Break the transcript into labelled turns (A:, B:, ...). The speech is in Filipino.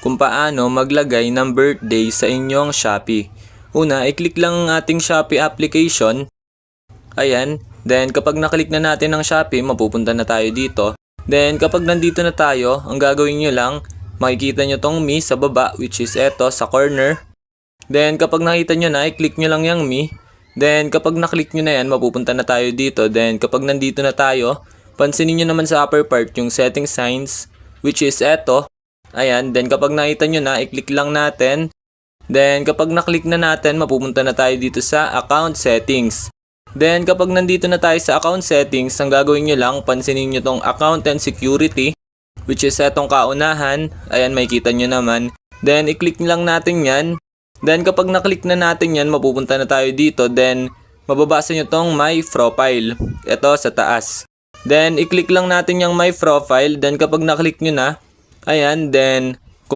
A: kung paano maglagay ng birthday sa inyong Shopee. Una, i-click lang ang ating Shopee application. Ayan. Then kapag naklik na natin ang Shopee, mapupunta na tayo dito. Then kapag nandito na tayo, ang gagawin nyo lang, makikita nyo tong me sa baba, which is eto sa corner. Then kapag nakita nyo na, i-click nyo lang yung me. Then kapag naklik nyo na yan, mapupunta na tayo dito. Then kapag nandito na tayo, pansinin nyo naman sa upper part yung setting signs, which is eto. Ayan, then kapag nakita nyo na, i-click lang natin. Then kapag naklik na natin, mapupunta na tayo dito sa account settings. Then kapag nandito na tayo sa account settings, ang gagawin nyo lang, pansinin nyo tong account and security, which is etong kaunahan. Ayan, makikita nyo naman. Then i-click lang natin yan. Then kapag naklik na natin yan, mapupunta na tayo dito. Then mababasa nyo tong my profile. Ito sa taas. Then i-click lang natin yung my profile. Then kapag naklik nyo na, ayan, then